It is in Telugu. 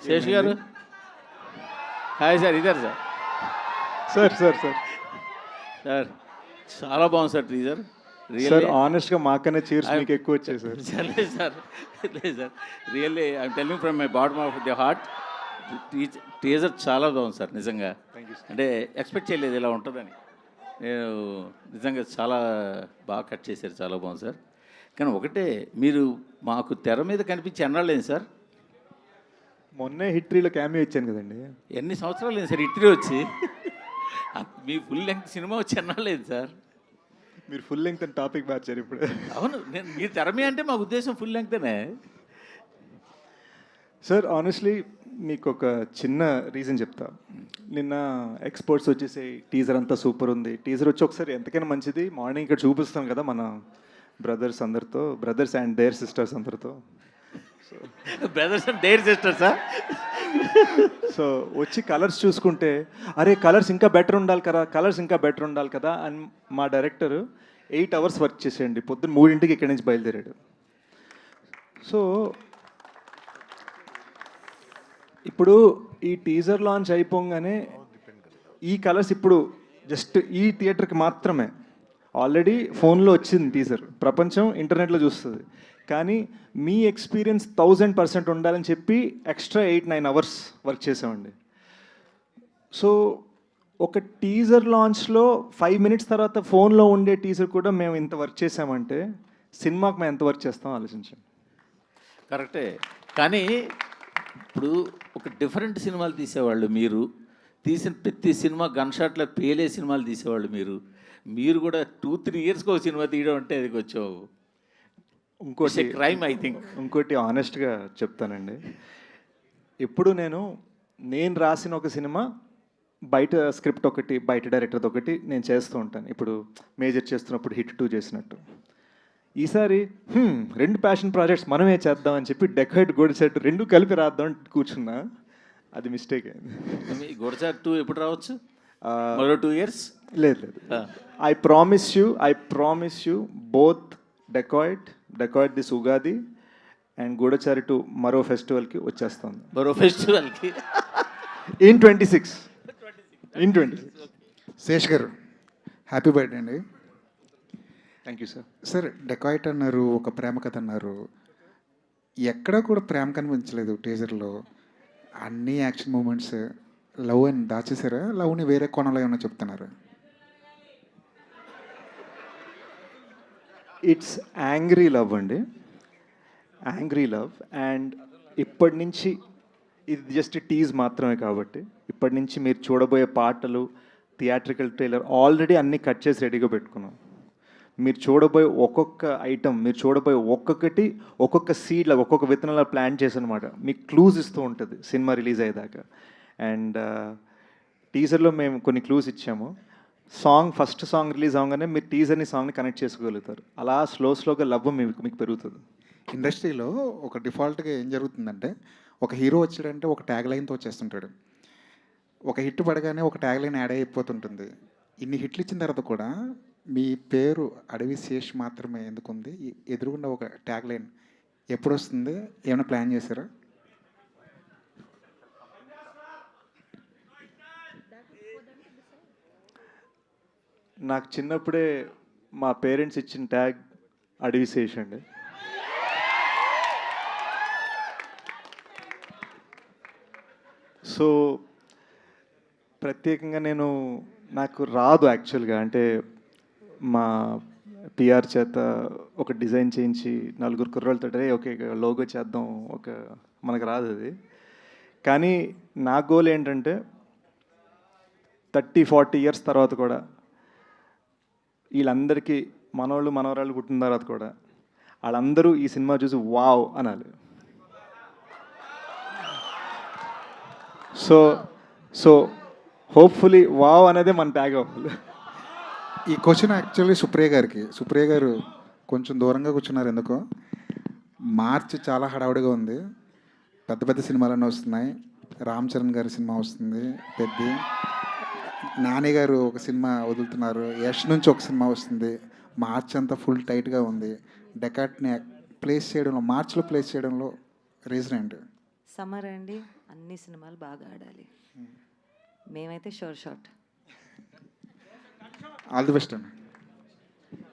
శేష్ గారు హాయ్ సార్, ఇద్దరు sir. Sir sir sir sir చాలా బాగుంది సార్ టీజర్. సార్ ఆనెస్ట్గా మాకనే చీర్స్ మీకు ఎక్కువ వచ్చాయి సార్. లేదు సార్, లేదు sir, really I'm telling from my bottom of the heart. Teaser చాలా బాగుంది సార్ నిజంగా. అంటే ఎక్స్పెక్ట్ చేయలేదు ఇలా ఉంటుందని. నేను నిజంగా చాలా బాగా కట్ చేశారు, చాలా బాగుంది సార్. కానీ ఒకటే, మీరు మాకు తెర మీద కనిపించి ఎన్నాళ్ళేంది సార్? మొన్నే హిట్రీలో క్యామియో ఇచ్చాను కదండి. ఎన్ని సంవత్సరాలు లేదు సార్ హిట్రీ వచ్చి? మీ ఫుల్ లెంగ్త్ సినిమా వచ్చి ఎన్నాళ్ళేంది సార్? మీరు ఫుల్ లెంగ్త్ అని టాపిక్ మార్చారు ఇప్పుడు. అవును, నేను మీరు తెర మీద అంటే మా ఉద్దేశం ఫుల్ లెంగ్తేనే సార్. ఆనెస్ట్లీ మీకు ఒక చిన్న రీజన్ చెప్తా. నిన్న ఎక్స్పోర్ట్స్ వచ్చేసి టీజర్ అంతా సూపర్ ఉంది. టీజర్ వచ్చి ఒకసారి ఎంతకైనా మంచిది మార్నింగ్ ఇక్కడ చూపిస్తాం కదా మన బ్రదర్స్ అందరితో, బ్రదర్స్ అండ్ దేర్ సిస్టర్స్ అందరితో. బ్రదర్స్ అండ్ డేర్ సిస్టర్సా? సో వచ్చి కలర్స్ చూసుకుంటే అరే కలర్స్ ఇంకా బెటర్ ఉండాలి కదా, కలర్స్ ఇంకా బెటర్ ఉండాలి కదా అని మా డైరెక్టర్ 8 hours వర్క్ చేసేయండి. పొద్దున్న 3 ఇక్కడి నుంచి బయలుదేరాడు. సో ఇప్పుడు ఈ టీజర్ లాంచ్ అయిపోగానే ఈ కలర్స్ ఇప్పుడు జస్ట్ ఈ థియేటర్కి మాత్రమే. ఆల్రెడీ ఫోన్లో వచ్చింది టీజర్, ప్రపంచం ఇంటర్నెట్లో చూస్తుంది. కానీ మీ ఎక్స్పీరియన్స్ 1000% ఉండాలని చెప్పి ఎక్స్ట్రా 8-9 hours వర్క్ చేసామండి. సో ఒక టీజర్ లాంచ్లో 5 minutes తర్వాత ఫోన్లో ఉండే టీజర్ కూడా మేము ఇంత వర్క్ చేసామంటే సినిమాకి మేము ఎంత వర్క్ చేస్తాం ఆలోచించండి. కరెక్టే. కానీ ఇప్పుడు ఒక డిఫరెంట్ సినిమాలు తీసేవాళ్ళు మీరు, తీసిన ప్రతి సినిమా గన్ షాట్లో పేలే సినిమాలు తీసేవాళ్ళు మీరు కూడా 2-3 yearsకి ఒక సినిమా తీయడం అంటే అది కొంచెం ఇంకోటి క్రైమ్ ఐ థింక్. ఇంకోటి ఆనెస్ట్గా చెప్తానండి, ఇప్పుడు నేను రాసిన ఒక సినిమా బయట స్క్రిప్ట్ ఒకటి, బయట డైరెక్టర్ది ఒకటి నేను చేస్తూ ఉంటాను. ఇప్పుడు మేజర్ చేస్తున్నప్పుడు హిట్ 2 చేసినట్టు ఈసారి 2 ప్యాషన్ ప్రాజెక్ట్స్ మనమే చేద్దాం అని చెప్పి డెకాయిడ్ గోడిసెట్ 2 కలిపి రాద్దాం అని కూర్చున్నా. అది మిస్టేక్ అయింది. గోడిసెట్ 2 ఎప్పుడు రావచ్చు? మరో 2 years? లేదు. I promise you both Dacoit this Ugadi and Goodachari 2 మరో ఫెస్టివల్కి వచ్చేస్తుంది. మరో ఫెస్టివల్కి ఇన్ 26. శేష్ గారు హ్యాపీ బర్త్డే అండి. Thank you sir. Sir dacoit అన్నారు, ఒక ప్రేమ కథ అన్నారు. ఎక్కడా కూడా ప్రేమ కనిపించలేదు టీజర్లో. అన్ని యాక్షన్ మూమెంట్స్, లవ్ అని దాచేసారా? లవ్ని వేరే కోణంలో ఏమన్నా చెప్తున్నారు? ఇట్స్ యాంగ్రీ లవ్ అండి, యాంగ్రీ లవ్. అండ్ ఇప్పటి నుంచి ఇది జస్ట్ టీజ్ మాత్రమే కాబట్టి ఇప్పటి నుంచి మీరు చూడబోయే పాటలు, థియేట్రికల్ ట్రైలర్ ఆల్రెడీ అన్నీ కట్ చేసి రెడీగా పెట్టుకున్నాం. మీరు చూడబోయే ఒక్కొక్క ఐటమ్, మీరు చూడబోయే ఒక్కొక్కటి ఒక్కొక్క సీడ్లో, ఒక్కొక్క విత్తనాలు ప్లాన్ చేసి అనమాట మీకు క్లూజ్ ఇస్తూ ఉంటుంది సినిమా రిలీజ్ అయ్యేదాకా. అండ్ టీజర్లో మేము కొన్ని క్లూస్ ఇచ్చాము. ఫస్ట్ సాంగ్ రిలీజ్ అవగానే మీరు టీజర్ని సాంగ్ని కనెక్ట్ చేసుకోగలుగుతారు. అలా స్లోగా లవ్ మీకు పెరుగుతుంది. ఇండస్ట్రీలో ఒక డిఫాల్ట్గా ఏం జరుగుతుందంటే, ఒక హీరో వచ్చాడంటే ఒక ట్యాగ్ లైన్తో వచ్చేస్తుంటాడు. ఒక హిట్ పడగానే ఒక ట్యాగ్ లైన్ యాడ్ అయిపోతుంటుంది. ఇన్ని హిట్లు ఇచ్చిన తర్వాత కూడా మీ పేరు అడవి శేష్ మాత్రమే ఎందుకుంది? ఎదురుగుండా ఒక ట్యాగ్ లైన్ ఎప్పుడు వస్తుంది? ఏమైనా ప్లాన్ చేశారా? నాకు చిన్నప్పుడే మా పేరెంట్స్ ఇచ్చిన ట్యాగ్ అడవి శేష్ అండి. సో ప్రత్యేకంగా నాకు రాదు యాక్చువల్గా. అంటే మా పిఆర్ చేత ఒక డిజైన్ చేయించి 4 కుర్రోళ్ళతో ఓకే లోగో చేద్దాం, మనకు రాదు అది. కానీ నా గోల్ ఏంటంటే 30-40 years తర్వాత కూడా వీళ్ళందరికీ మనవరాళ్ళు పుట్టిన తర్వాత కూడా వాళ్ళందరూ ఈ సినిమా చూసి వావ్ అనాలి. సో హోప్ఫుల్లీ వావ్ అనేది మన ట్యాగ్ అవ్వాలి. ఈ క్వశ్చన్ యాక్చువల్లీ సుప్రియ గారు కొంచెం దూరంగా కూర్చున్నారు ఎందుకో. మార్చ్ చాలా హడావుడిగా ఉంది, పెద్ద సినిమాలన్నీ వస్తున్నాయి. రామ్ చరణ్ గారి సినిమా వస్తుంది, పెద్ద నాని గారు ఒక సినిమా వదులుతున్నారు, యష్ నుంచి ఒక సినిమా వస్తుంది. మార్చ్ అంతా ఫుల్ టైట్గా ఉంది. డెకాట్ని మార్చ్లో ప్లేస్ చేయడంలో రీజన్ ఏంటి? సమ్మర్ అండి, అన్ని సినిమాలు బాగా ఆడాలి. మేమైతే షోర్ షాట్. ఆల్ ది బెస్ట్ అండి.